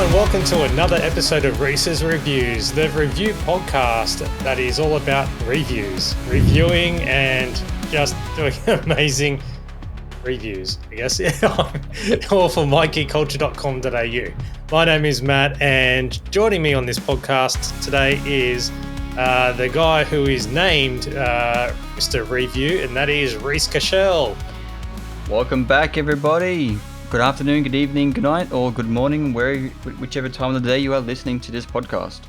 and welcome to another episode of Reece's Reviews, the review podcast that is all about reviews, reviewing and just doing amazing reviews, I guess, all for mygeekculture.com.au. My name is Matt, and joining me on this podcast today is the guy who is named Mr. Review, and that is Reece Cashel. Welcome back, everybody. Good afternoon, good evening, good night, or good morning, whichever time of the day you are listening to this podcast.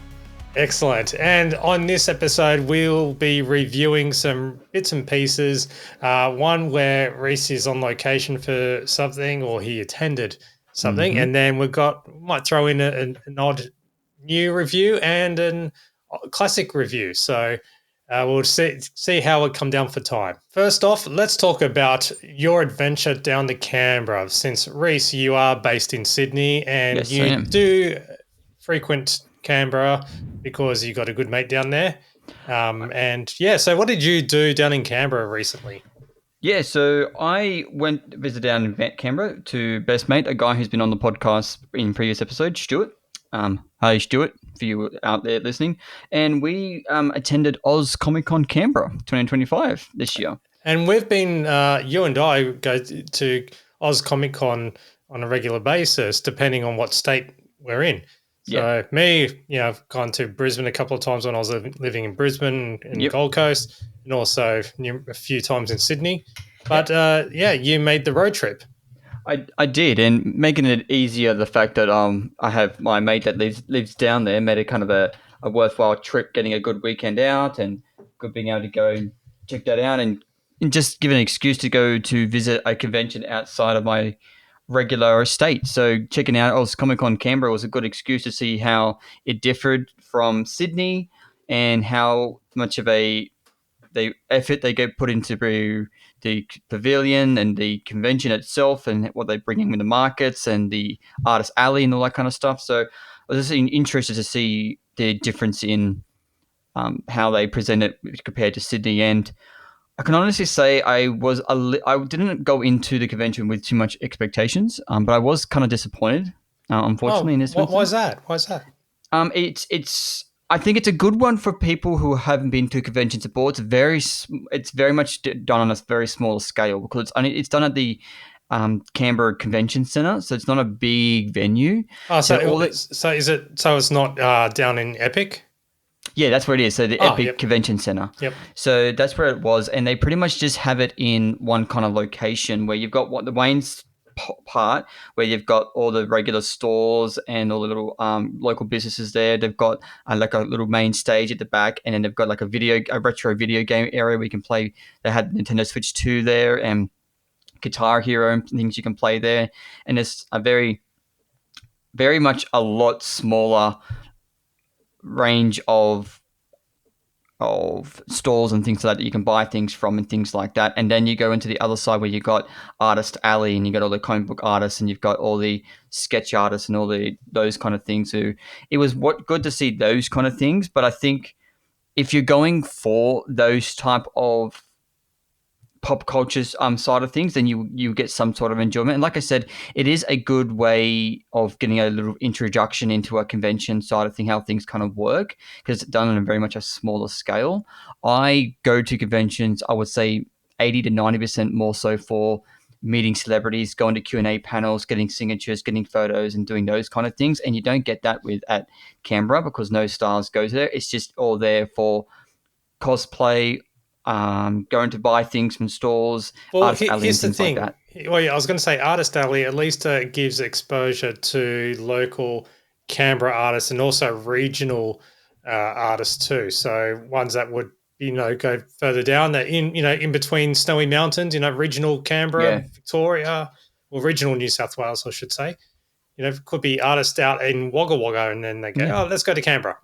Excellent. And on this episode, we'll be reviewing some bits and pieces. One where Reece is on location for something, or he attended something, and then might throw in an odd new review and a classic review. So we'll see how it come down for time. First off, let's talk about your adventure down to Canberra. Since Reece, you are based in Sydney, and yes, you do frequent Canberra because you got a good mate down there. So what did you do down in Canberra recently? Yeah, so I went to visit down in Canberra to best mate, a guy who's been on the podcast in previous episodes, Stuart. Hi, Stuart, for you out there listening. And we attended Oz Comic Con Canberra 2025 this year. And we've been, you and I go to Oz Comic Con on a regular basis, depending on what state we're in. So me, I've gone to Brisbane a couple of times when I was living in Brisbane and the Gold Coast, and also a few times in Sydney. But you made the road trip. I did, and making it easier, the fact that I have my mate that lives down there made it kind of a worthwhile trip, getting a good weekend out and good being able to go and check that out and just give an excuse to go to visit a convention outside of my regular estate. So checking out Oz Comic Con Canberra was a good excuse to see how it differed from Sydney and how much of the effort they put into the pavilion and the convention itself, and what they bring in with the markets and the artist alley and all that kind of stuff. So I was just interested to see the difference in how they present it compared to Sydney. And I can honestly say I didn't go into the convention with too much expectations, but I was kind of disappointed, unfortunately. In this why is that? I think it's a good one for people who haven't been to conventions before. It's very much done on a very small scale because it's done at the Canberra Convention Centre, so it's not a big venue. Oh, so it's not down in Epic? Yeah, that's where it is. So the Epic Convention Centre. Yep. So that's where it was, and they pretty much just have it in one kind of location where you've got the Wayne's part where you've got all the regular stores and all the little local businesses there. They've got like a little main stage at the back, and then they've got like a retro video game area where you can play. They had Nintendo Switch 2 there and Guitar Hero and things you can play there, and it's a very, very much a lot smaller range of stores and things like that you can buy things from and things like that. And then you go into the other side where you got Artist Alley, and you got all the comic book artists, and you've got all the sketch artists and all those kind of things. So it was good to see those kind of things. But I think if you're going for those type of pop culture side of things, then you get some sort of enjoyment. And like I said, it is a good way of getting a little introduction into a convention side of thing, how things kind of work, because it's done on a very much a smaller scale. I go to conventions, I would say 80 to 90% more so for meeting celebrities, going to Q&A panels, getting signatures, getting photos, and doing those kind of things. And you don't get that at Canberra because no stars go there. It's just all there for cosplay, going to buy things from stores, Artist Alley, and things like that. Well, I was going to say Artist Alley at least gives exposure to local Canberra artists and also regional artists too. So ones that would go further down, that in between Snowy Mountains, regional Canberra, Victoria, or regional New South Wales, I should say. Could be artists out in Wagga Wagga, and then they go, let's go to Canberra.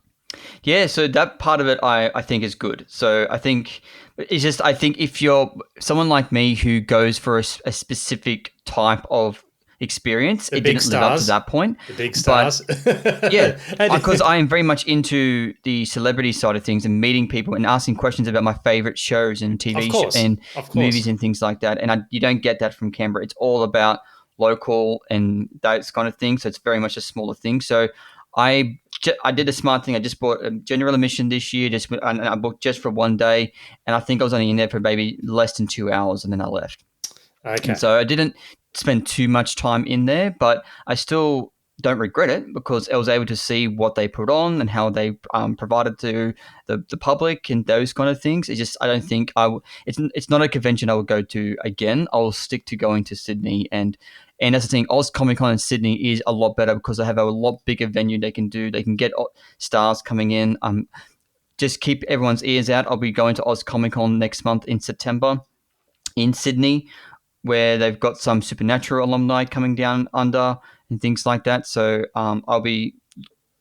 Yeah, so that part of it I think is good. So I think if you're someone like me who goes for a specific type of experience, it didn't live up to that point. The big stars. But, yeah, because I am very much into the celebrity side of things and meeting people and asking questions about my favorite shows and TV shows and movies and things like that. And you don't get that from Canberra. It's all about local and those kind of things. So it's very much a smaller thing. So I did a smart thing. I just bought a general admission this year. And I booked just for one day, and I think I was only in there for maybe less than 2 hours, and then I left. Okay. And so I didn't spend too much time in there, but I still don't regret it because I was able to see what they put on and how they provided to the public and those kind of things. It's just I don't think it's not a convention I would go to again. I'll stick to going to Sydney and that's the thing. Oz Comic Con in Sydney is a lot better because they have a lot bigger venue they can do. They can get stars coming in. Just keep everyone's ears out. I'll be going to Oz Comic Con next month in September in Sydney, where they've got some Supernatural alumni coming down under and things like that. So I'll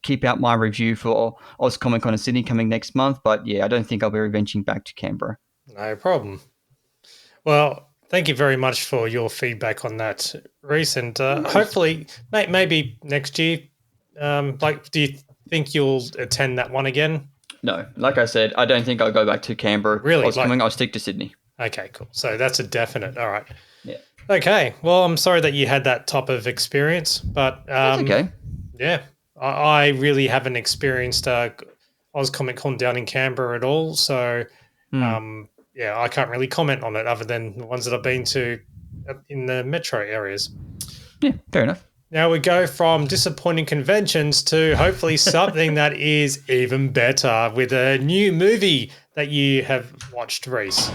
keep out my review for Oz Comic Con in Sydney coming next month. But yeah, I don't think I'll be reventuring back to Canberra. No problem. Well, thank you very much for your feedback on that, Reece, and hopefully maybe next year. Do you think you'll attend that one again? No, like I said, I don't think I'll go back to Canberra. Really? I'll stick to Sydney. Okay, cool. So that's a definite. All right. Yeah. Okay. Well, I'm sorry that you had that type of experience, but that's okay. Yeah, I really haven't experienced Oz Comic Con down in Canberra at all. So, yeah, I can't really comment on it other than the ones that I've been to in the metro areas. Yeah, fair enough. Now we go from disappointing conventions to hopefully something that is even better with a new movie that you have watched, Reece.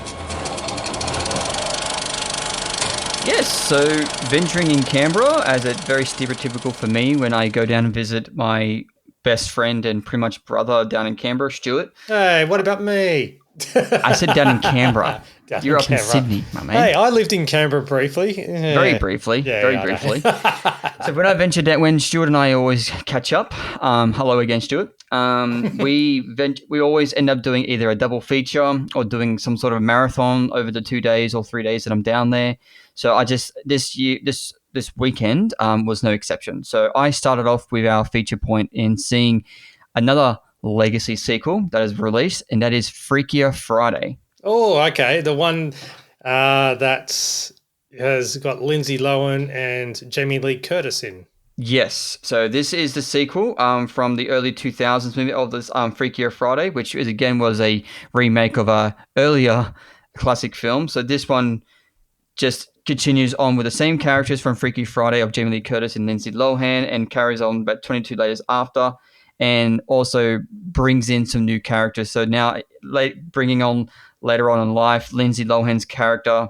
Yes, so venturing in Canberra, as it's very stereotypical for me when I go down and visit my best friend and pretty much brother down in Canberra, Stuart. Hey, what about me? I said down in Canberra. You're up in Sydney, my man. Hey, I lived in Canberra briefly. Yeah. Very briefly. Very briefly. So when I ventured out, when Stuart and I always catch up, hello again, Stuart. We always end up doing either a double feature or doing some sort of marathon over the 2 days or 3 days that I'm down there. So this weekend was no exception. So I started off with our feature point in seeing another legacy sequel that is released, and that is Freakier Friday. Oh, okay. The one that has got Lindsay Lohan and Jamie Lee Curtis in. Yes. So this is the sequel from the early 2000s movie of this Freakier Friday, which again was a remake of a earlier classic film. So this one just continues on with the same characters from Freaky Friday of Jamie Lee Curtis and Lindsay Lohan and carries on about 22 years after, and also brings in some new characters. So now bringing on later on in life, Lindsay Lohan's character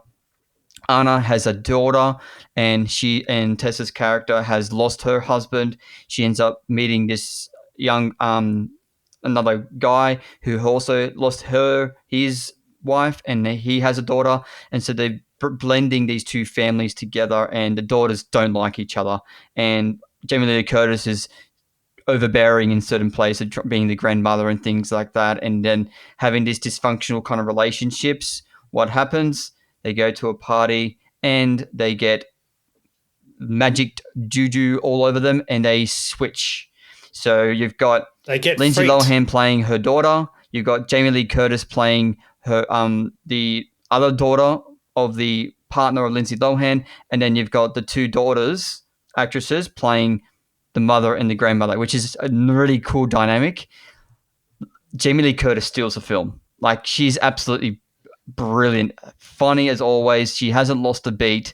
Anna has a daughter, and Tessa's character has lost her husband. She ends up meeting this young another guy who also lost his wife, and he has a daughter, and so they're blending these two families together, and the daughters don't like each other, and Jamie Lee Curtis is overbearing in certain places, being the grandmother and things like that, and then having these dysfunctional kind of relationships. What happens? They go to a party and they get magic juju all over them, and they switch. So you've got Lindsay Lohan playing her daughter. You've got Jamie Lee Curtis playing her the other daughter of the partner of Lindsay Lohan, and then you've got the two daughters, actresses, playing the mother and the grandmother, which is a really cool dynamic. Jamie Lee Curtis steals the film. Like, she's absolutely brilliant, funny as always. She hasn't lost a beat.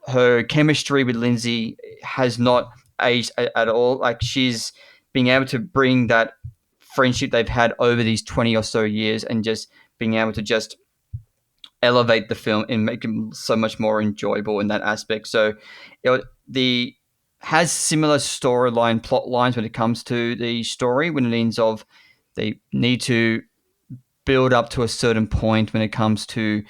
Her chemistry with Lindsay has not aged at all. Like, she's being able to bring that friendship they've had over these 20 or so years and just being able to just elevate the film and make it so much more enjoyable in that aspect. So has similar storyline plot lines when it comes to the story, when it means of they need to build up to a certain point when it comes to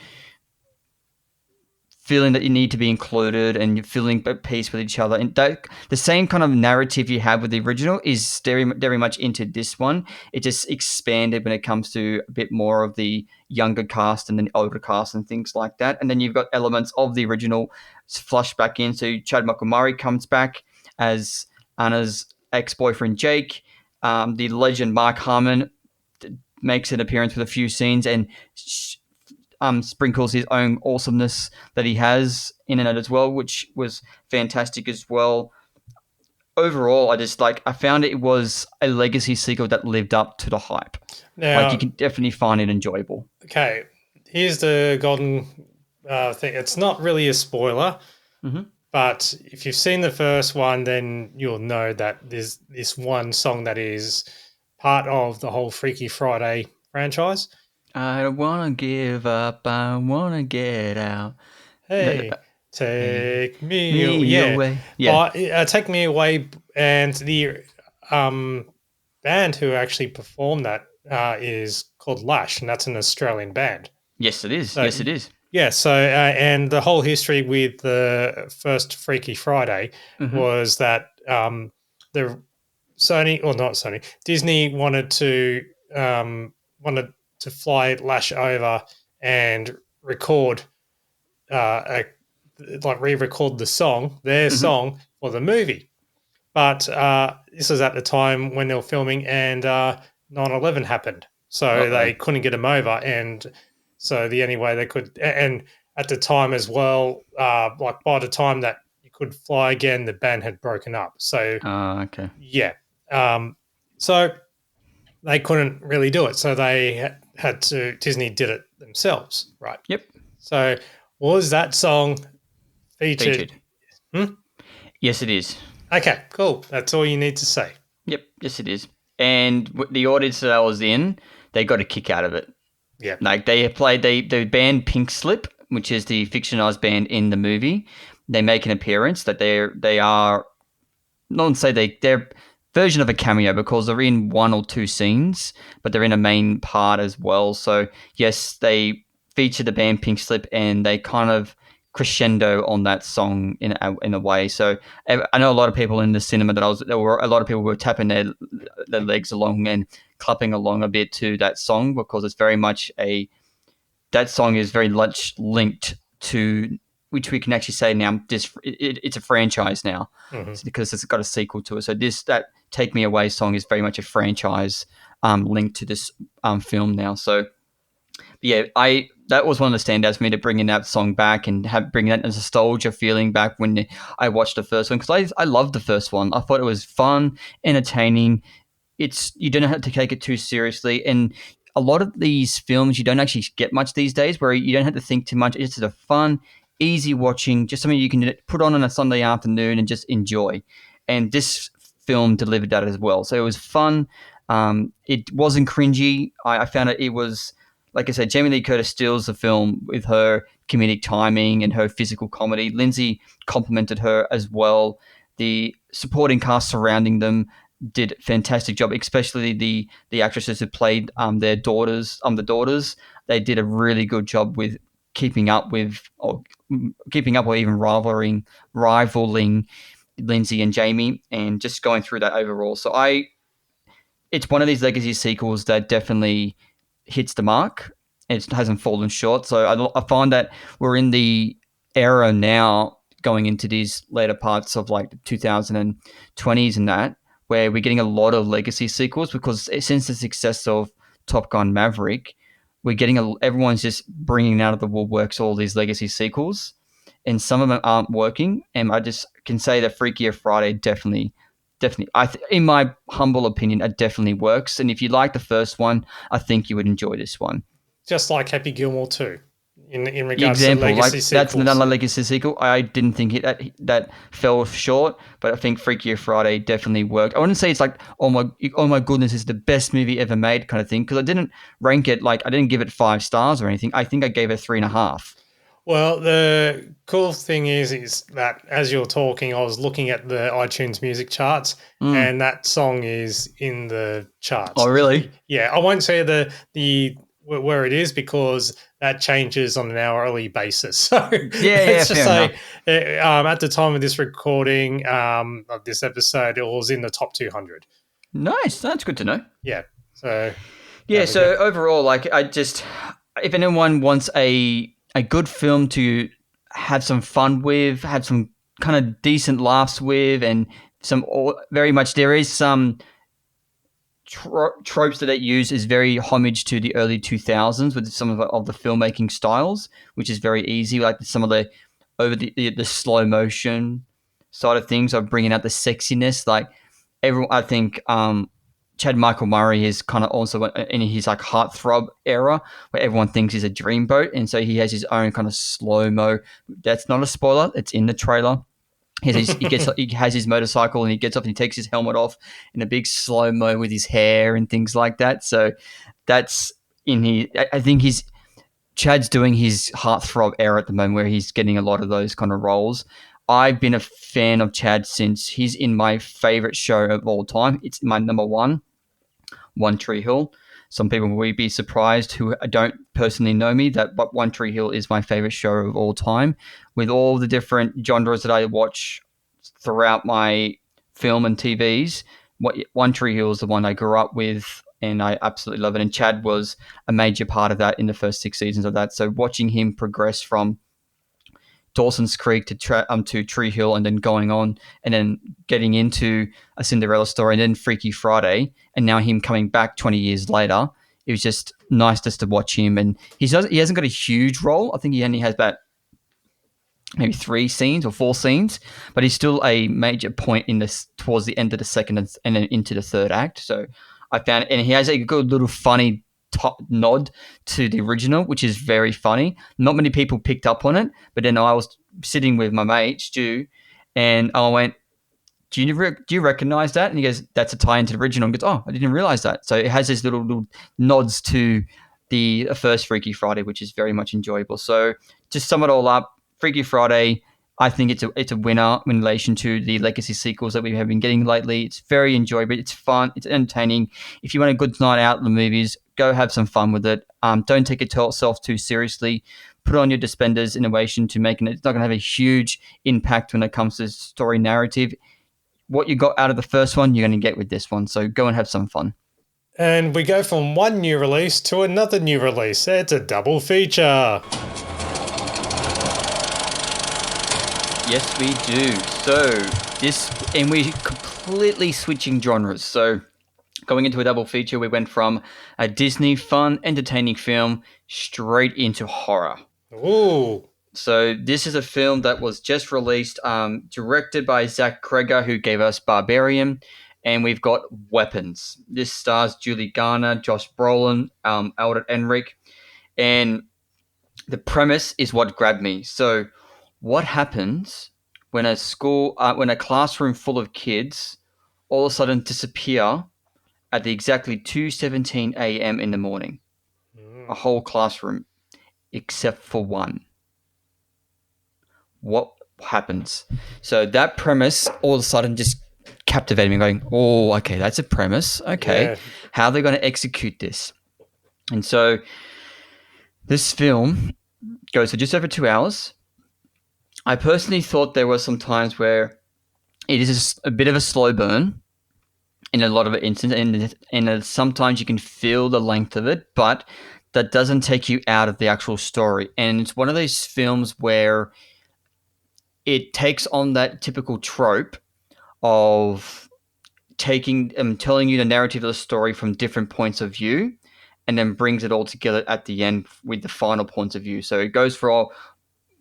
feeling that you need to be included and you're feeling at peace with each other. And the same kind of narrative you have with the original is very, very much into this one. It just expanded when it comes to a bit more of the younger cast and then older cast and things like that. And then you've got elements of the original flushed back in. So Chad Michael Murray comes back as Anna's ex-boyfriend Jake. The legend Mark Harmon makes an appearance with a few scenes, and sprinkles his own awesomeness that he has in it as well, which was fantastic as well. Overall, I found it was a legacy sequel that lived up to the hype. Like, you Now, can definitely find it enjoyable. okay, here's the golden thing. It's not really a spoiler, Mm-hmm. but if you've seen the first one, then you'll know that there's this one song that is part of the whole Freaky Friday franchise. I don't wanna give up. I wanna get out. Hey, take me, Me yeah, away. Yeah. but take me away, and the um band who actually performed that is called Lash, and that's an Australian band. Yes, it is. So Yes, it is. yeah, so and the whole history with the first Freaky Friday Mm-hmm. was that the Sony or not Sony Disney wanted to fly Lash over and record a like re-record their Mm-hmm. song for the movie. But this was at the time when they were filming, and 9/11 happened, so Uh-oh. they couldn't get him over. And so the only way they could, and at the time as well, like by the time that you could fly again, the band had broken up. So Okay. yeah, so they couldn't really do it. So they had to. Disney did it themselves, right? Yep. So was that song featured? Featured. Hmm? Yes, it is. Okay, cool. That's all you need to say. Yep. Yes, it is. And the audience that I was in, they got a kick out of it. Yeah. Like, they played the band Pink Slip, which is the fictionalized band in the movie. They make an appearance. That they are not say they're version of a cameo because they're in one or two scenes, but they're in a main part as well. So yes, they feature the band Pink Slip, and they kind of crescendo on that song in a way. So I know a lot of people in the cinema there were a lot of people were tapping their legs along and clapping along a bit to that song, because it's very much that song is very much linked to, which we can actually say now, it's a franchise now, because it's got a sequel to it. So that "Take Me Away" song is very much a franchise linked to this film now. So yeah, that was one of the standouts for me, to bring in that song back and bring that nostalgia feeling back when I watched the first one, because I loved the first one. I thought it was fun, entertaining. You don't have to take it too seriously, and a lot of these films you don't actually get much these days, where you don't have to think too much. It's just a fun, easy watching, just something you can put on a Sunday afternoon and just enjoy. And this film delivered that as well. So it was fun. It wasn't cringy. I found it was, like I said, Jamie Lee Curtis steals the film with her comedic timing and her physical comedy. Lindsay complimented her as well. The supporting cast surrounding them did a fantastic job, especially the actresses who played their daughters. The daughters, they did a really good job with keeping up or even rivaling Lindsay and Jamie, and just going through that overall. So it's one of these legacy sequels that definitely hits the mark. It hasn't fallen short. So I find that we're in the era now, going into these later parts of like the 2020s and that, where we're getting a lot of legacy sequels, because since the success of Top Gun Maverick, we're getting everyone's just bringing out of the woodworks all these legacy sequels, and some of them aren't working. And I just can say that Freakier Friday definitely, in my humble opinion, it definitely works. And if you like the first one, I think you would enjoy this one. Just like Happy Gilmore 2 in regards Example, to legacy like sequels. that's another legacy sequel. I didn't think that fell short, but I think Freakier Friday definitely worked. I wouldn't say it's like oh my goodness, it's the best movie ever made kind of thing, because I didn't rank it, like I didn't give it 5 stars or anything. I think I gave it 3.5. Well, the cool thing is that as you're talking, I was looking at the iTunes music charts, and that song is in the charts. Oh, really? Yeah, I won't say the where it is, because that changes on an hourly basis. So let's just say at the time of this recording of this episode, it was in the top 200. Nice, that's good to know. Yeah. So yeah. So overall, like if anyone wants a good film to have some fun with, have some kind of decent laughs with, and some very much there is some tropes that it used is very homage to the early 2000s with some of the filmmaking styles, which is very easy. Like some of the over the slow motion side of things are bringing out the sexiness. Like everyone, I think Chad Michael Murray is kind of also in his like heartthrob era where everyone thinks he's a dreamboat, and so he has his own kind of slow mo. That's not a spoiler; it's in the trailer. He has his motorcycle and he gets off and he takes his helmet off in a big slow mo with his hair and things like that. So that's in he. I think Chad's doing his heartthrob era at the moment where he's getting a lot of those kind of roles. I've been a fan of Chad since he's in my favorite show of all time. It's my number one, One Tree Hill. Some people will be surprised who don't personally know me but One Tree Hill is my favorite show of all time. With all the different genres that I watch throughout my film and TVs, One Tree Hill is the one I grew up with, and I absolutely love it. And Chad was a major part of that in the first 6 seasons of that. So watching him progress from Dawson's Creek to Tree Hill, and then going on, and then getting into A Cinderella Story, and then Freaky Friday, and now him coming back 20 years later, it was just nice just to watch him. And he hasn't got a huge role. I think he only has about maybe 3 scenes or 4 scenes, but he's still a major point in this towards the end of the second and then into the third act. So I found, and he has a good little funny nod to the original, which is very funny. Not many people picked up on it, but then I was sitting with my mate Stu, and I went, "Do you recognize that?" And he goes, "That's a tie into the original." And goes, "Oh, I didn't realize that." So it has these little nods to the first Freaky Friday, which is very much enjoyable. So just sum it all up, Freaky Friday, I think it's a winner in relation to the legacy sequels that we have been getting lately. It's very enjoyable. It's fun. It's entertaining. If you want a good night out in the movies, go have some fun with it. Don't take yourself too seriously. Put on your suspenders in relation to making it. It's not going to have a huge impact when it comes to story narrative. What you got out of the first one, you're going to get with this one. So go and have some fun. And we go from one new release to another new release. It's a double feature. Yes, we do. So and we're completely switching genres. So going into a double feature, we went from a Disney fun, entertaining film straight into horror. Ooh. So this is a film that was just released, directed by Zach Kreger, who gave us Barbarian, and we've got Weapons. This stars Julie Garner, Josh Brolin, Alden Ehrenreich, and the premise is what grabbed me. So what happens when when a classroom full of kids all of a sudden disappear at the exactly 2:17 a.m. in the morning? A whole classroom except for one. What happens? So that premise all of a sudden just captivated me, going, "Oh, okay, that's a premise. Okay, yeah. How are they going to execute this?" And so this film goes for just over 2 hours. I personally thought there were some times where it is a bit of a slow burn in a lot of instances, and sometimes you can feel the length of it, but that doesn't take you out of the actual story. And it's one of those films where it takes on that typical trope of telling you the narrative of the story from different points of view, and then brings it all together at the end with the final points of view. So it goes for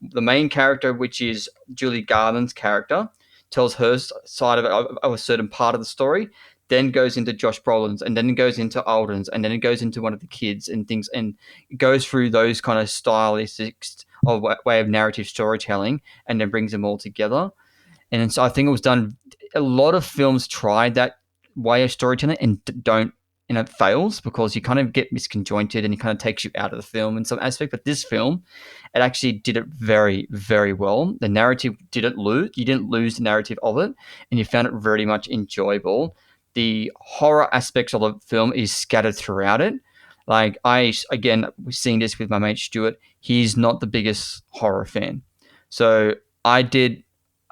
the main character, which is Julie Garland's character, tells her side of a certain part of the story, then goes into Josh Brolin's, and then it goes into Alden's, and then it goes into one of the kids and things, and it goes through those kind of stylistics of way of narrative storytelling, and then brings them all together. And so I think it was done. A lot of films try that way of storytelling and don't, and it fails because you kind of get misconjointed and it kind of takes you out of the film in some aspect. But this film, it actually did it very, very well. The narrative didn't lose. You didn't lose the narrative of it, and you found it very much enjoyable. The horror aspects of the film is scattered throughout it. Like we're seeing this with my mate Stuart. He's not the biggest horror fan. So I did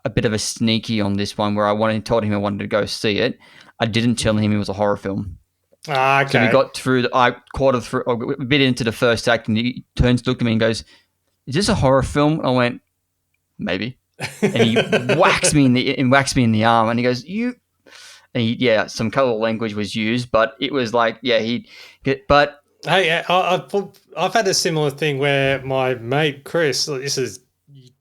a bit of a sneaky on this one where told him I wanted to go see it. I didn't tell him it was a horror film. Okay. So we got through, a bit into the first act, and he turns to look at me and goes, "Is this a horror film?" I went, "Maybe." And he whacks me in the arm, and he goes, and some color language was used, but it was like, but Hey, I've had a similar thing where my mate Chris, this is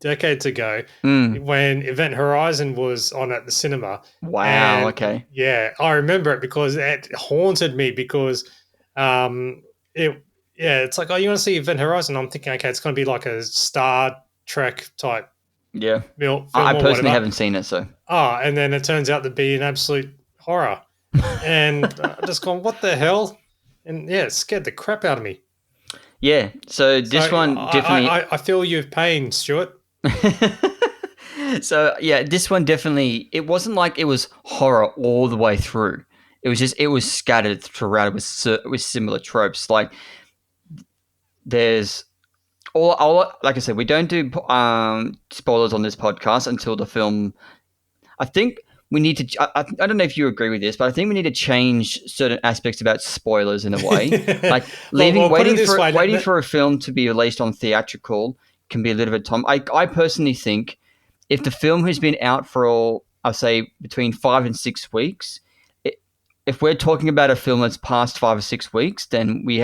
decades ago, when Event Horizon was on at the cinema, wow, and okay, yeah, I remember it because it haunted me because it yeah, it's like, oh, you want to see Event Horizon? I'm thinking, okay, it's going to be like a Star Trek type yeah. film I or personally whatever. haven't seen it, so Ah, and then it turns out to be an absolute horror, and I just gone, what the hell? And yeah, it scared the crap out of me. yeah. So So this one definitely. I feel your pain, Stuart. So yeah, this one definitely. It wasn't like it was horror all the way through. It was scattered throughout with similar tropes. Like there's all like I said, we don't do spoilers on this podcast until the film. I think we need to. I don't know if you agree with this, but I think we need to change certain aspects about spoilers in a way. Like Well, put it this way. waiting for a film to be released on theatrical can be a little bit time. I personally think if the film has been out for, I'll say, between 5 and 6 weeks, if we're talking about a film that's past 5 or 6 weeks, then we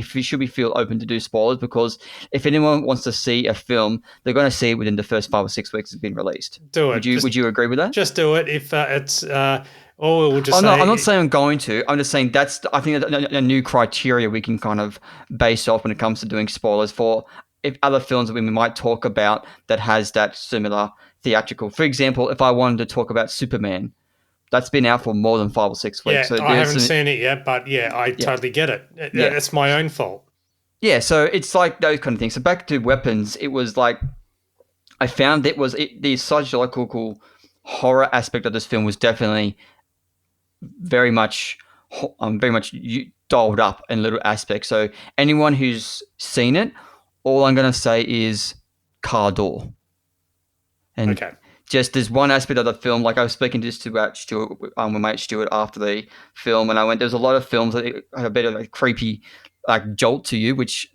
should be feel open to do spoilers, because if anyone wants to see a film, they're going to see it within the first 5 or 6 weeks it's been released. Do Would it. you agree with that? Just do it. If it's or we'll just I'm not say saying I'm going to. I'm just saying I think a new criteria we can kind of base off when it comes to doing spoilers for if other films that we might talk about that has that similar theatrical. For example, if I wanted to talk about Superman, that's been out for more than 5 or 6 weeks. yeah, So I there's haven't seen it yet, but yeah, I yeah, totally get it. yeah, It's my own fault. yeah. So it's like those kind of things. So back to weapons, it was like I found the psychological horror aspect of this film was definitely very much dialed up in little aspects. So anyone who's seen it, all I'm going to say is car door. And Okay. just there's one aspect of the film, like I was speaking just about Stuart, my mate Stuart, after the film, and I went, there's a lot of films that had a bit of a creepy like jolt to you, which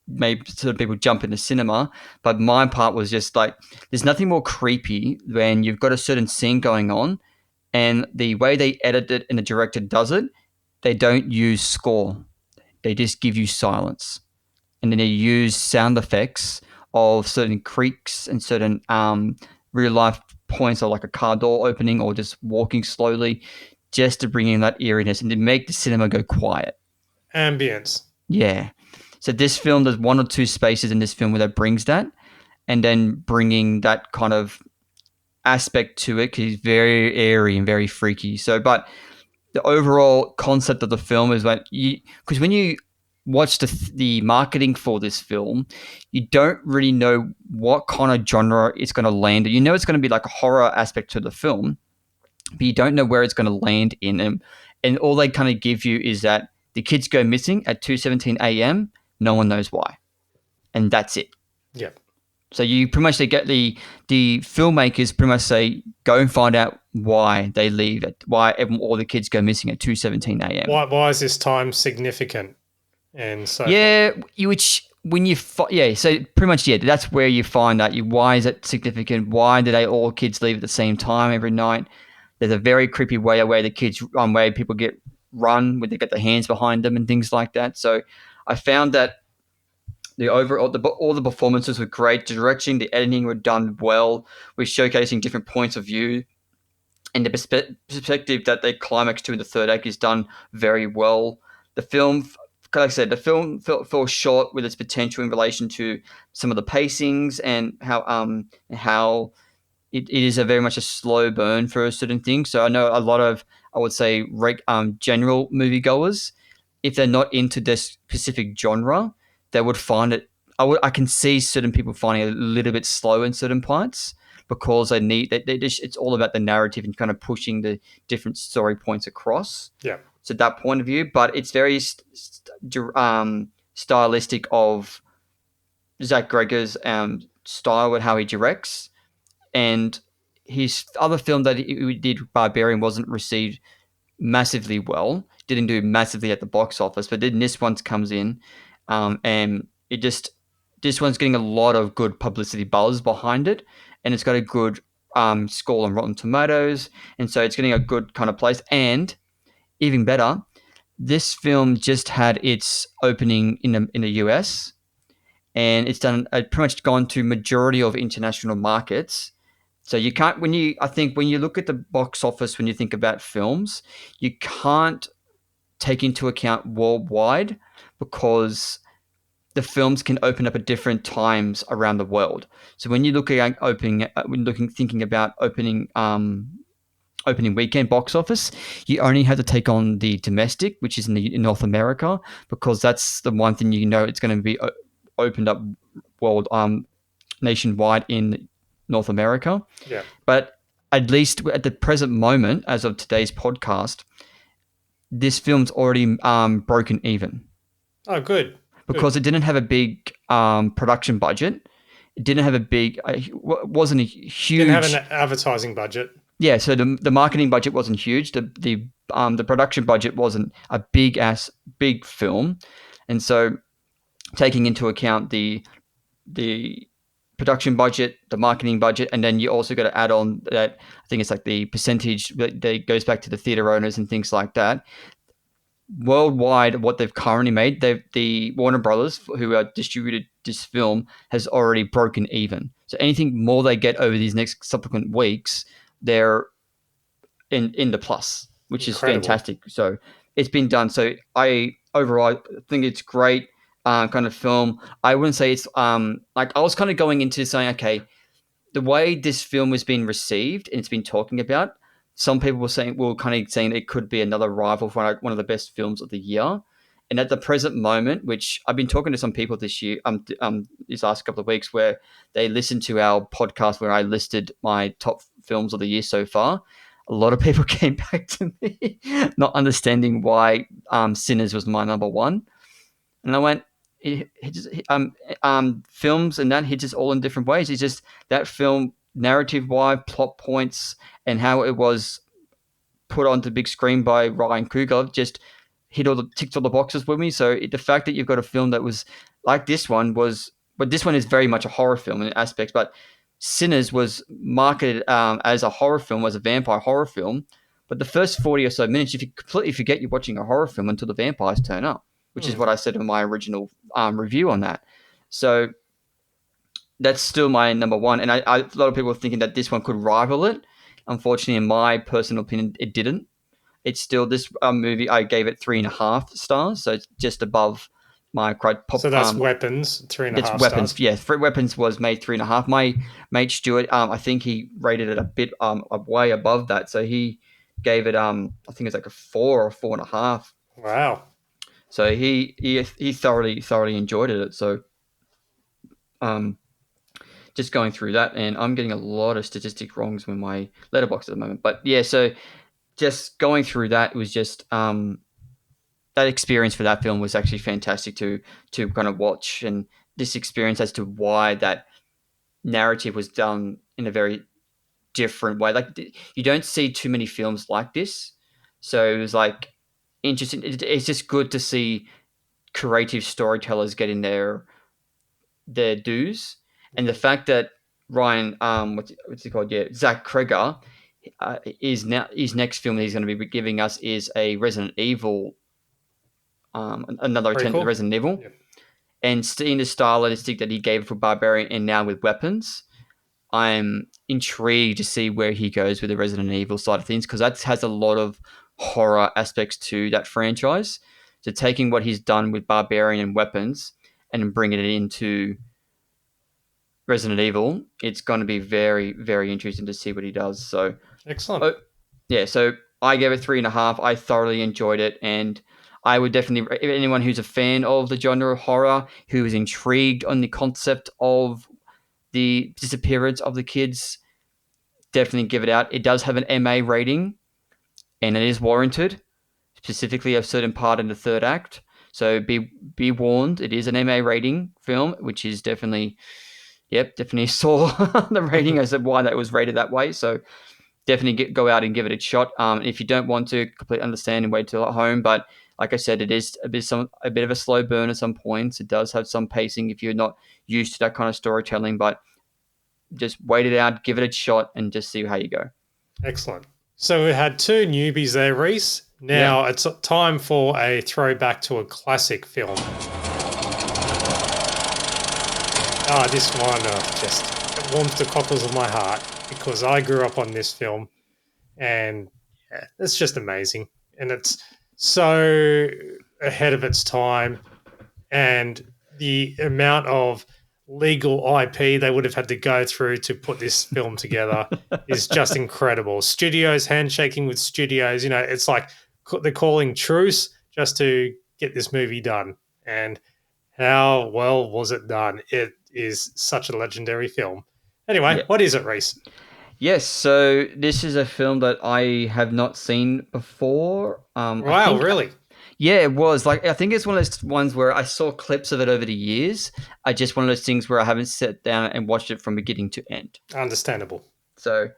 made sort of people jump into cinema. But my part was just like, there's nothing more creepy when you've got a certain scene going on, and the way they edit it and the director does it, they don't use score. They just give you silence. And then they use sound effects of certain creaks and certain real life points, or like a car door opening or just walking slowly, just to bring in that eeriness and to make the cinema go quiet. Ambience. Yeah. So this film, there's one or two spaces in this film where that brings that, and then bringing that kind of aspect to it, because he's very airy and very freaky. So, but the overall concept of the film is because when you watch the marketing for this film, you don't really know what kind of genre it's going to land. You know it's going to be like a horror aspect to the film, but you don't know where it's going to land in them. And all they kind of give you is that the kids go missing at 2:17 a.m. No one knows why, and that's it. Yep. So you pretty much get the filmmakers pretty much say, go and find out why they leave it, why all the kids go missing at 2:17 a.m. Why is this time significant? And so Yeah, so pretty much that's where you find that why is it significant? Why do they all kids leave at the same time every night? There's a very creepy way where the kids where people get run, where they get their hands behind them and things like that. So I found that all the performances were great. The direction, the editing were done well. We're showcasing different points of view, and the perspective that they climax to in the third act is done very well. The film, like I said, the film fell short with its potential in relation to some of the pacings and how it is a very much a slow burn for certain things. So I know a lot of, I would say, general moviegoers, if they're not into this specific genre, they would find it. I can see certain people finding it a little bit slow in certain parts, because it's all about the narrative and kind of pushing the different story points across. yeah. So that point of view, but it's very stylistic of Zach Gregor's style and how he directs. And his other film that he did, Barbarian, wasn't received massively well. Didn't do massively at the box office, but then this one comes in, and this one's getting a lot of good publicity buzz behind it, and it's got a good score on Rotten Tomatoes, and so it's getting a good kind of place. And even better, this film just had its opening in the US, and it's done pretty much gone to majority of international markets. So you can't I think when you look at the box office when you think about films, you can't take into account worldwide because the films can open up at different times around the world. So when you look at thinking about opening weekend box office, you only have to take on the domestic, which is in North America, because that's the one thing it's going to be opened up world nationwide in North America. Yeah. But at least at the present moment, as of today's podcast, this film's already broken even. Oh, good. Because it didn't have a big production budget. It didn't have a big, wasn't a huge. Didn't have an advertising budget. Yeah, so the marketing budget wasn't huge. The production budget wasn't a big film, and so taking into account the production budget, the marketing budget, and then you also got to add on that I think it's like the percentage that goes back to the theater owners and things like that. Worldwide, what they've currently made, the Warner Brothers, who are distributed this film, has already broken even. So anything more they get over these next subsequent weeks, they're in the plus, which Incredible. is fantastic. So it's been done. So I think it's great kind of film. I wouldn't say it's like I was kind of going into saying, okay, the way this film has been received and it's been talking about, some people were kind of saying it could be another rival for one of the best films of the year. And at the present moment, which I've been talking to some people this year, these last couple of weeks, where they listened to our podcast where I listed my top films of the year so far. A lot of people came back to me not understanding why Sinners was my number one, and I went, films and that hits us all in different ways. It's just that film, narrative-wise, plot points, and how it was put onto the big screen by Ryan Coogler just ticked all the boxes with me. So the fact that you've got a film that was like this one but this one is very much a horror film in aspects, but Sinners was marketed as a horror film, as a vampire horror film. But the first 40 or so minutes, if you completely forget you're watching a horror film until the vampires turn up, which is what I said in my original review on that. So that's still my number one. And a lot of people are thinking that this one could rival it. Unfortunately, in my personal opinion, it didn't. It's still this movie. I gave it 3.5 stars, so it's just above my So that's Weapons, 3.5 Weapons, stars. yeah. Weapons was made 3.5. My mate Stuart, I think he rated it a bit way above that, so he gave it I think it's like a 4 or 4.5. Wow. So he thoroughly enjoyed it. So just going through that, and I'm getting a lot of statistic wrongs with my Letterboxd at the moment. But yeah, so just going through that, it was just that experience for that film was actually fantastic to kind of watch, and this experience as to why that narrative was done in a very different way. Like you don't see too many films like this, so it was like interesting. It's just good to see creative storytellers getting their dues, and the fact that Ryan, what's he called? Yeah, Zach Kreger, is now his next film that he's going to be giving us is a Resident Evil, another attempt at Resident Evil, Yep. and seeing the stylistic that he gave for Barbarian and now with Weapons, I'm intrigued to see where he goes with the Resident Evil side of things, because that has a lot of horror aspects to that franchise. So taking what he's done with Barbarian and Weapons and bringing it into Resident Evil, it's going to be very, very interesting to see what he does. So excellent. Yeah, so I gave it 3.5. I thoroughly enjoyed it, and I would definitely, anyone who's a fan of the genre of horror, who is intrigued on the concept of the disappearance of the kids, definitely give it out. It does have an MA rating, and it is warranted, specifically a certain part in the third act. So be warned, it is an MA rating film, which is definitely saw the rating as to why that was rated that way. So definitely go out and give it a shot. If you don't want to completely understand and wait till at home, but like I said, it is a bit of a slow burn at some points. It does have some pacing if you're not used to that kind of storytelling, but just wait it out, give it a shot, and just see how you go. Excellent. So we had two newbies there, Reece. Yeah. Now it's time for a throwback to a classic film. This one just it warms the cockles of my heart because I grew up on this film, and yeah, it's just amazing. And it's so ahead of its time, and the amount of legal IP they would have had to go through to put this film together is just incredible. Studios handshaking with studios, it's like they're calling truce just to get this movie done. And how well was it done? It is such a legendary film. Anyway, Yeah. what is it, Reece? Yes, so this is a film that I have not seen before. Wow, really? Yeah, it was. Like, I think it's one of those ones where I saw clips of it over the years. I just one of those things where I haven't sat down and watched it from beginning to end. Understandable. So,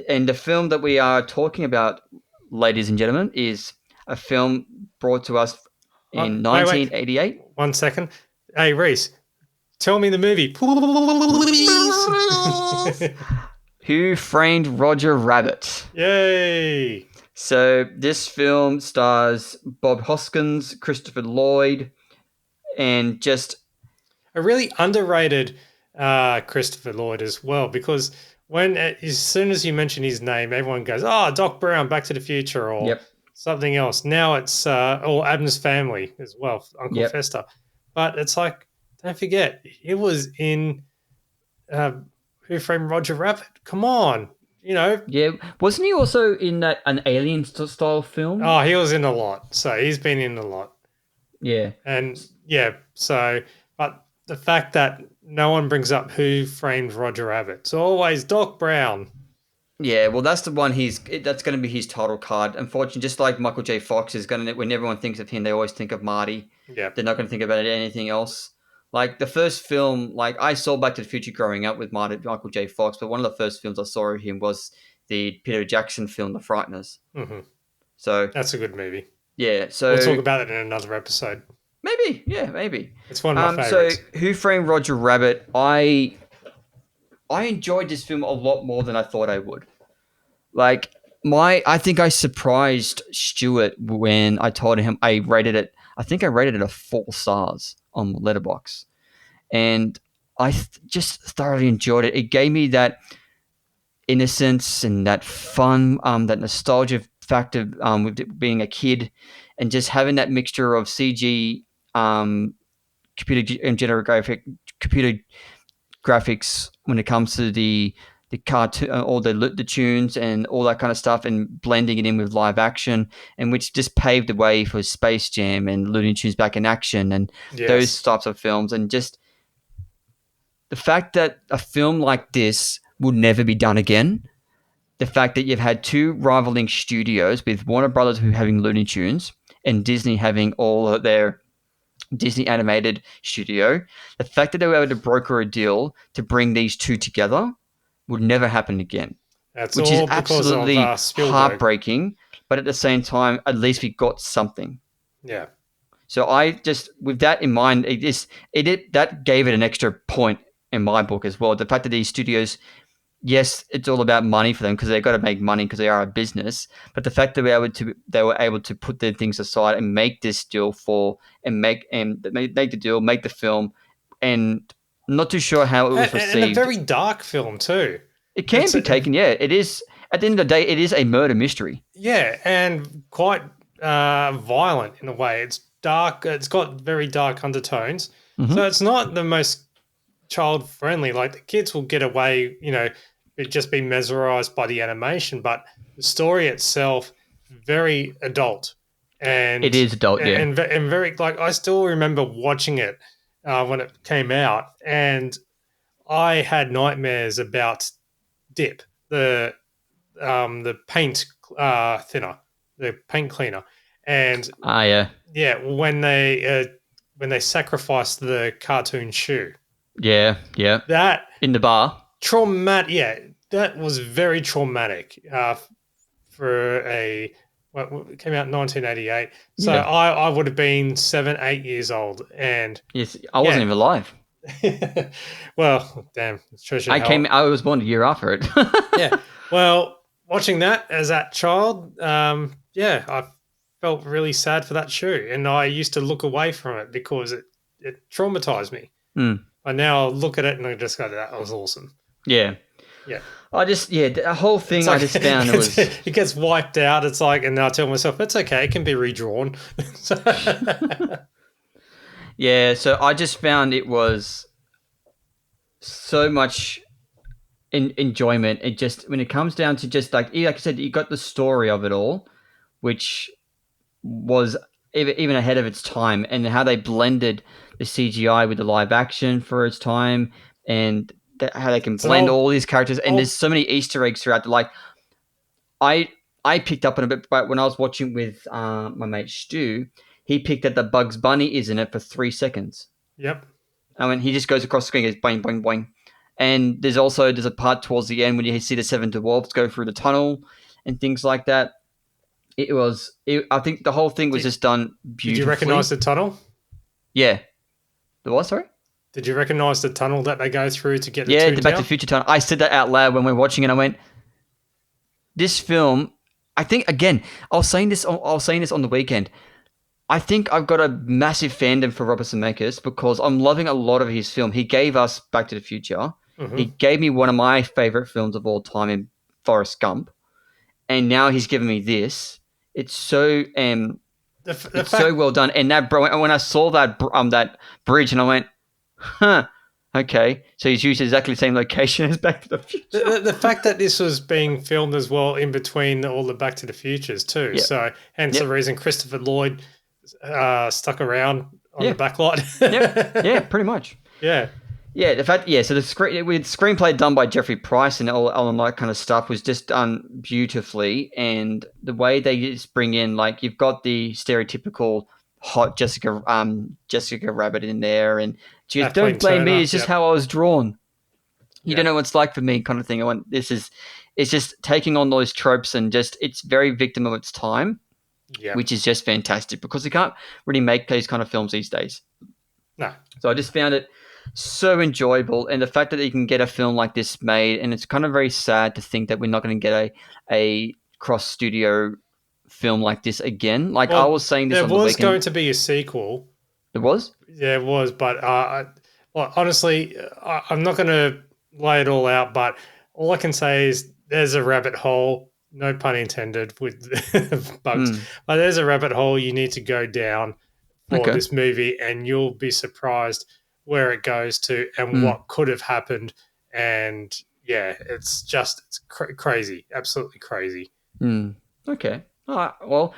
and the film that we are talking about, ladies and gentlemen, is a film brought to us in Wait. 1988. 1 second. Hey, Reece, tell me the movie, please. Who Framed Roger Rabbit? Yay! So this film stars Bob Hoskins, Christopher Lloyd, and just A really underrated Christopher Lloyd as well, because as soon as you mention his name, everyone goes, "Oh, Doc Brown, Back to the Future," or Yep. something else. Now it's or Adam's Family as well, Uncle Yep. Fester. But it's like, don't forget, it was in Who Framed Roger Rabbit. Come on, Yeah, wasn't he also in that an Alien style film? Oh, he was in a lot. So he's been in a lot. Yeah. And yeah, but the fact that no one brings up Who Framed Roger Rabbit. It's always Doc Brown. Yeah, well, that's the one that's going to be his title card. Unfortunately, just like Michael J. Fox is going to, when everyone thinks of him, they always think of Marty. Yeah. They're not going to think about anything else. Like the first film, like I saw Back to the Future growing up with Michael J. Fox, but one of the first films I saw of him was the Peter Jackson film, The Frighteners. Mm-hmm. So that's a good movie. Yeah, so we'll talk about it in another episode. Maybe. It's one of my favorites. So Who Framed Roger Rabbit? I enjoyed this film a lot more than I thought I would. Like I think I surprised Stuart when I told him I rated it. I think I rated it a 4 stars on Letterboxd, and I just thoroughly enjoyed it. It gave me that innocence and that fun, that nostalgia factor with it being a kid, and just having that mixture of CG, computer graphics when it comes to the cartoon, all the tunes and all that kind of stuff, and blending it in with live action, and which just paved the way for Space Jam and Looney Tunes Back in Action and those types of films. And just the fact that a film like this will never be done again, the fact that you've had two rivaling studios with Warner Brothers who having Looney Tunes and Disney having all of their Disney animated studio, the fact that they were able to broker a deal to bring these two together would never happen again. That's which all is absolutely because of heartbreaking, but at the same time, at least we got something. Yeah. So I just, with that in mind, that gave it an extra point in my book as well. The fact that these studios, yes, it's all about money for them because they've got to make money because they are a business. But the fact that they were able to put their things aside and make this deal make the deal, make the film, and I'm not too sure how it was received. And a very dark film too. It can be taken, yeah. It is. At the end of the day, it is a murder mystery. Yeah, and quite violent in a way. It's dark. It's got very dark undertones. Mm-hmm. So it's not the most child friendly. Like the kids will get away, just be mesmerized by the animation, but the story itself very adult. And it is adult, yeah, and very like I still remember watching it when it came out, and I had nightmares about Dip, the paint thinner, the paint cleaner, and when they sacrificed the cartoon shoe. Yeah. That in the bar. Traumatic. Yeah, that was very traumatic for it came out in 1988. So I would have been 7, 8 years old, and yes, I wasn't even alive. Well, damn, treasure I was born a year after it. Yeah. Well, watching that as that child, yeah, I felt really sad for that shoe, and I used to look away from it because it traumatized me. Mm, And now I look at it and I just go, "That was awesome." yeah. Yeah, The whole it's thing I like just found it was. it gets wiped out. It's like, and I tell myself, "It's okay. It can be redrawn." Yeah, so I just found it was so much enjoyment. It just, when it comes down to just like I said, you got the story of it all, which was even ahead of its time, and how they blended the CGI with the live action for its time, and how they can It's an blend all these characters. And there's old, so many Easter eggs throughout. Like I I picked up on a bit, but when I was watching with my mate Stu, he picked up that Bugs Bunny is in it for 3 seconds. yep. I mean, he just goes across the screen, goes boing, boing, boing. And there's a part towards the end when you see the seven dwarfs go through the tunnel and things like that. I think the whole thing was Did, just done did you recognize beautifully. the tunnel? Yeah. The what, sorry? Did you recognize the tunnel that they go through to get the Yeah, the Back to the Toontown? Future tunnel. I said that out loud when we were watching it. I went, this film, I think, again, I was saying this on the weekend. I think I've got a massive fandom for Robert Zemeckis because I'm loving a lot of his film. He gave us Back to the Future. He Mm-hmm. gave me one of my favorite films of all time in Forrest Gump, and now he's given me this. It's so The it's so fact well done. And when I saw that bridge, and I went, huh, okay. So he's used exactly the same location as Back to the Future. the fact that this was being filmed as well in between all the Back to the Futures too, Yep. so hence the Yep. reason Christopher Lloyd stuck around on the Yeah. back lot. Yep. Yeah. Pretty much. Yeah, Yeah, the fact, yeah. So the screenplay done by Jeffrey Price and all that kind of stuff was just done beautifully, and the way they just bring in, like, you've got the stereotypical hot Jessica Rabbit in there, and she goes, Kathleen "Don't blame me. Turner. It's just Yep, how I was drawn. You don't yep, know what it's like for me," kind of thing. It's just taking on those tropes, and just it's very victim of its time, yep. which is just fantastic because you can't really make these kind of films these days. No, So I just found it so enjoyable, and the fact that you can get a film like this made, and it's kind of very sad to think that we're not going to get a cross studio film like this again. Like I well, was saying this there on the was going weekend, to be a sequel. there was. There was, but well, honestly, I'm not going to lay it all out. But all I can say is there's a rabbit hole. No pun intended with bugs, Mm, but there's a rabbit hole you need to go down for okay. this movie, and you'll be surprised where it goes to and Mm, what could have happened. And yeah, it's crazy, absolutely crazy. mm, okay. All right. Well,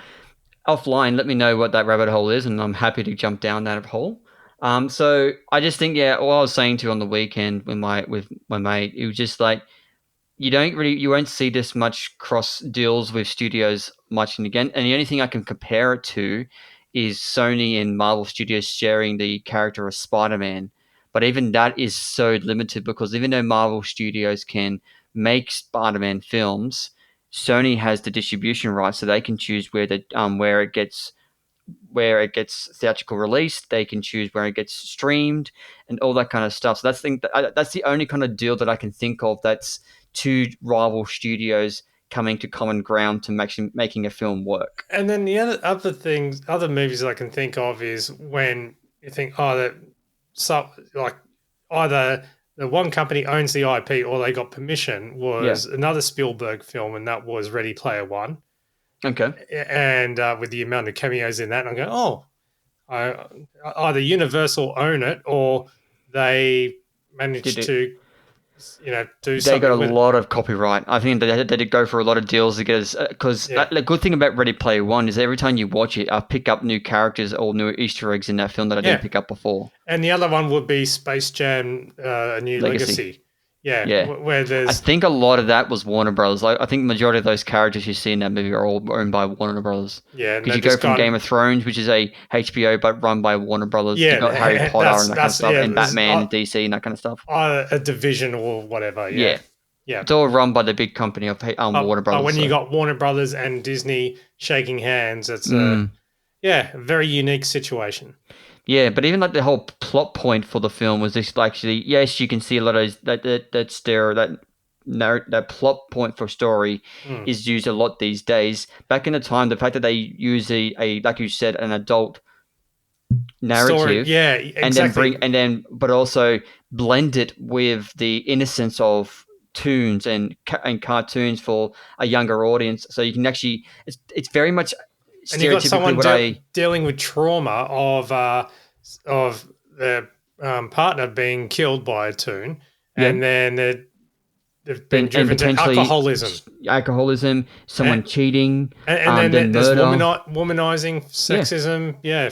offline, let me know what that rabbit hole is, and I'm happy to jump down that hole. So I just think, yeah, what I was saying to you on the weekend with my mate, it was just like, you won't see this much cross deals with studios much and again. And the only thing I can compare it to is Sony and Marvel Studios sharing the character of Spider-Man. But even that is so limited because even though Marvel Studios can make Spider-Man films, Sony has the distribution rights, so they can choose where it gets theatrical release. They can choose where it gets streamed and all that kind of stuff. So that's the only kind of deal that I can think of that's two rival studios coming to common ground to making a film work. And then the other movies I can think of is when you think, oh, that so like either the one company owns the IP or they got permission Yeah. was another Spielberg film, and that was Ready Player One, Okay. and with the amount of cameos in that, and I go, oh, I, either Universal own it or they Did managed it? to, do They got a something with it. lot of copyright. I think they did go for a lot of deals to get us because Yeah. the good thing about Ready Player One is every time you watch it, I pick up new characters or new Easter eggs in that film that I didn't Yeah. pick up before. And the other one would be Space Jam: A New Legacy. Legacy. Yeah, Yeah. where I there's think a lot of that was Warner Brothers. I think the majority of those characters you see in that movie are all owned by Warner Brothers. yeah, and Because they've you go just from Game gone. of Thrones, which is a HBO but run by Warner Brothers. You got Harry Yeah, Potter and that kind of that's stuff, yeah, and Batman and DC and that kind of stuff. a division or whatever. Yeah, Yeah, yeah. it's all run by the big company of Warner But Brothers. when you So, got Warner Brothers and Disney shaking hands, it's a mm. yeah, a very unique situation. Yeah, but even like the whole plot point for the film was this, like, actually, yes, you can see a lot of those, that plot point for story is used a lot these days. Back in the time, the fact that they use a like you said, an adult Story, narrative, yeah, and then exactly. but also blend it with the innocence of tunes and cartoons for a younger audience, so you can actually, it's very much And you got stereotypically someone what I dealing with trauma of their partner being killed by a tune, yeah. and then they've been Then and driven to potentially alcoholism, alcoholism, someone and, cheating, and then then there's murder. womanizing, Yeah, sexism, yeah,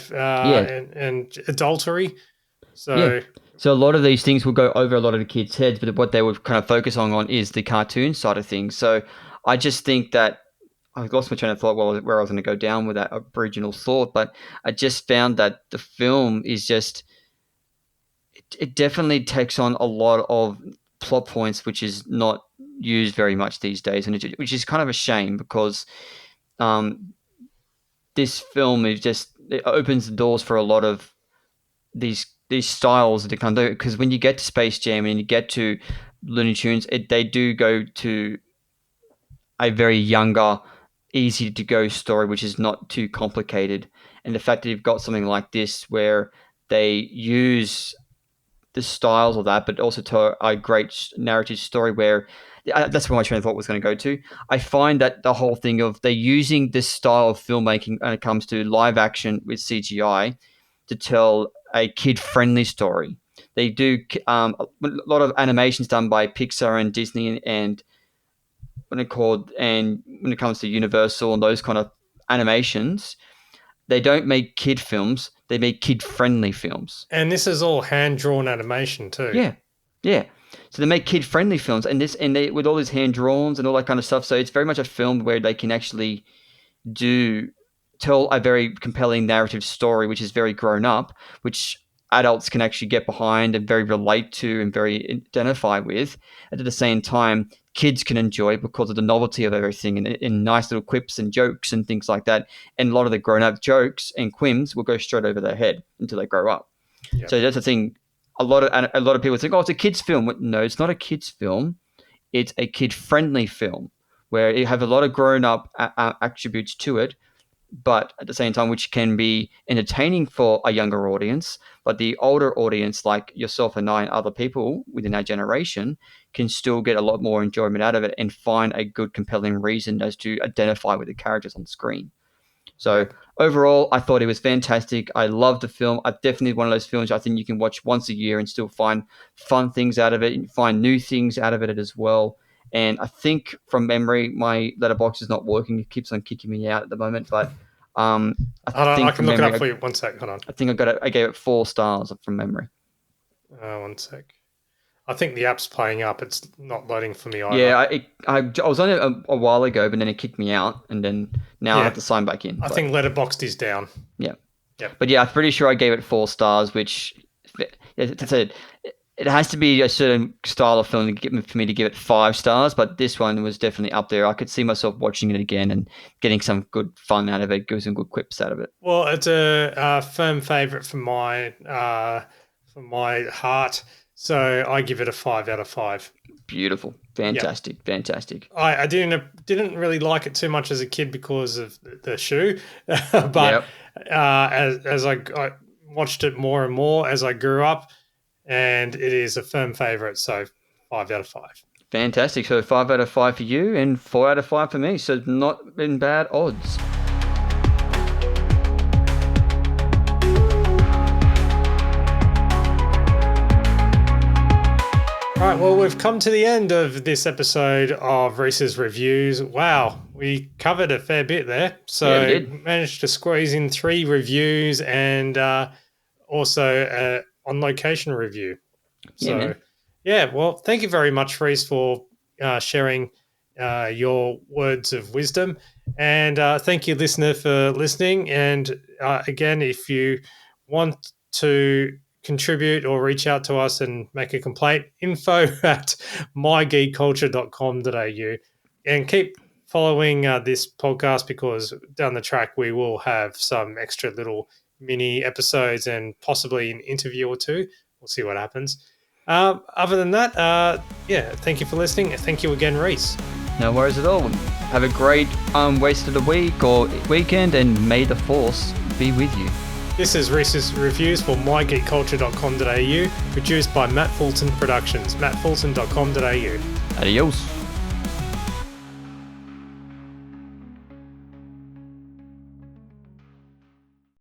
and adultery. yeah. So So a lot of these things will go over a lot of the kids' heads, but what they would kind of focus on is the cartoon side of things. So I just think that I lost my train of thought where I was going to go down with that original thought, but I just found that the film is just, it definitely takes on a lot of plot points, which is not used very much these days, and which is kind of a shame because um, this film is just, it opens the doors for a lot of these styles to come through. Because when you get to Space Jam and you get to Looney Tunes, they do go to a very younger, easy to go story, which is not too complicated. And the fact that you've got something like this where they use the styles of that, but also to a great narrative story where that's where my train of thought was going to go to. I find that the whole thing of they're using this style of filmmaking when it comes to live action with CGI to tell a kid-friendly story. They do a lot of animations done by Pixar and Disney and when it called, and when it comes to Universal and those kind of animations, they don't make kid films. They make kid-friendly films. and this is all hand drawn animation too. Yeah, yeah. So they make kid-friendly films, and they with all these hand drawns and all that kind of stuff. So it's very much a film where they can actually do tell a very compelling narrative story, which is very grown up, which adults can actually get behind and very relate to and very identify with. And at the same time, kids can enjoy because of the novelty of everything and nice little quips and jokes and things like that. And a lot of the grown up jokes and quims will go straight over their head until they grow up. Yep. So that's the thing. A lot of people think, oh, it's a kids' film. No, it's not a kids' film. It's a kid-friendly film where you have a lot of grown-up attributes to it, but at the same time, which can be entertaining for a younger audience. But the older audience, like yourself and I and other people within our generation, can still get a lot more enjoyment out of it and find a good, compelling reason as to identify with the characters on screen. So Yep. overall, I thought it was fantastic. I loved the film. I definitely one of those films I think you can watch once a year and still find fun things out of it and find new things out of it as well. And I think from memory, my letterbox is not working. It keeps on kicking me out at the moment. But I Hold on, I think can from look it memory, up for you. One sec. Hold on. I think I gave it 4 stars from memory. One sec. I think the app's playing up. It's not loading for me either. Yeah, I was on it a while ago, but then it kicked me out, and then now I have to sign back in. I think Letterboxd is down. Yeah. Yep. But yeah, I'm pretty sure I gave it 4 stars, which it has to be a certain style of film for me to give it 5 stars. But this one was definitely up there. I could see myself watching it again and getting some good fun out of it, getting some good quips out of it. Well, it's a firm favorite for my heart. So I give it a 5 out of 5. Beautiful, fantastic, fantastic. I didn't really like it too much as a kid because of the shoe, but Yep. As I watched it more and more as I grew up, and it is a firm favorite. So 5 out of 5. Fantastic. So 5 out of 5 for you and 4 out of 5 for me. So not in bad odds. All right, well, we've come to the end of this episode of Reese's Reviews. Wow, we covered a fair bit there. So Yeah, we did. managed to squeeze in 3 reviews and also on location review. Yeah, So, man. yeah, well, thank you very much, Reese, for sharing your words of wisdom. And thank you, listener, for listening. And again, if you want to contribute or reach out to us and make a complaint, info@mygeekculture.com.au. And keep following this podcast because down the track we will have some extra little mini episodes and possibly an interview or two. We'll see what happens. Other than that, thank you for listening. Thank you again, Reece. No worries at all. Have a great wasted a week or weekend, and may the force be with you. This is Reece's Reviews for mygeekculture.com.au, produced by Matt Fulton Productions, mattfulton.com.au. Adios.